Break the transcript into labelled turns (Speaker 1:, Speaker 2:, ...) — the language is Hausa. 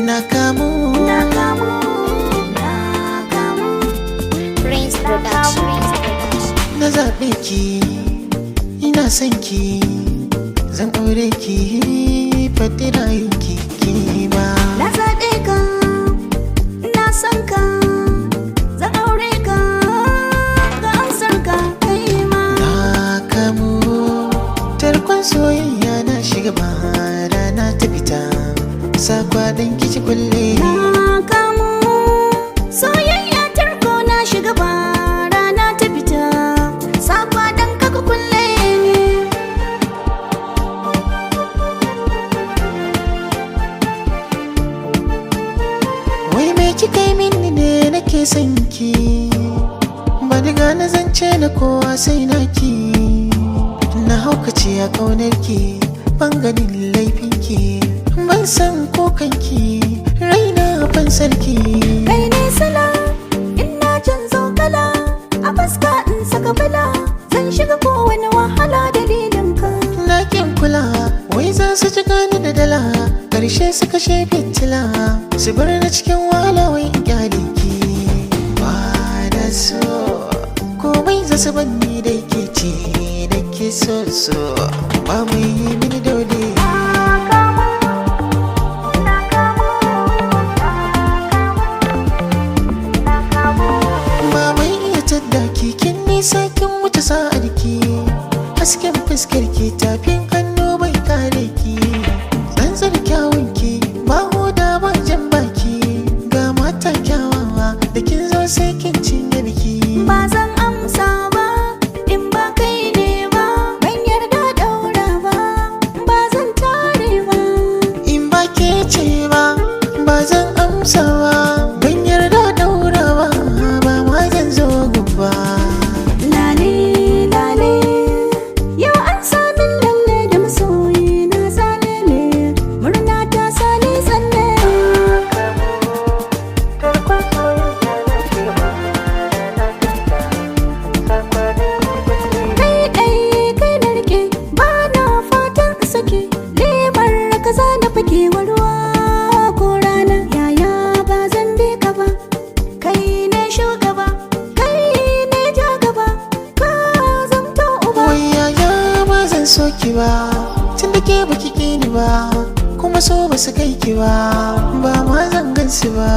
Speaker 1: Na kamu
Speaker 2: Prince Production.
Speaker 1: na zaɓe ki, ina son ki, zan aure ki, faɗi rayuki ki ma.
Speaker 3: Na zaɓe ka, ina son ka, zan aure ka, ga amsar ka kai ma.
Speaker 1: Na kamu tarkon soyayya na shiga ba rana ta fita, sakwa don kici kulle.
Speaker 3: Na kamu soyayya tarko na shiga ba rana ta fita, sakwa dan kaka kulle ni.
Speaker 1: Wai me kika yi mini ne nake son ki, ba diga na zance na kowa sai na ki. Na haukace a ƙaunar ki, ban ganin laifin ki, ban san kokan ki, raina ban sarki.
Speaker 3: Kai ne sala, ina canzo kala, a fuska in saka bala, zan shiga kowane wahala dalilin ka.
Speaker 1: Na kin kula, wai za su ci gani da dala, ƙarshe su kashe fitila, su bar na cikin wahala wai in kyale ki. Ba da so, komai za su banni da ke ce da ke so, ba mai yi mini dole. Ba mai iya tadda ki, kin nisa kin wuce sa'ar ki, hasken fuskar ki tafin hannu bai kare ki, tsantsar kyawun ki ba hoda ba jan baki, ga mata kyawawa da kin zo sai kin cinye biki.
Speaker 3: Ba zan amsa ba in ba kai ne ba, ban yarda daura ba, ba zan tare ba.
Speaker 1: In ba ke ce ba, ba zan amsa ba, ban yarda daura ba, ba ma zan zo gaba.
Speaker 3: Lale lale, yau an samin lalle da masoyi na zalele, murna ta sani tsalle. Kai ɗai kai na rike, ba na fatan in sake, lemar kaza na fake wa ruwa ko rana. Yaya ba zan bi ka ba, kai ne shugaba, kai ne ja gaba, ka zamto uba.
Speaker 1: Wai yaya ba zan so ki ba, tun da ke baki ki ni ba, kuma so ba su kai ki ba, ba ma zan gansu ba.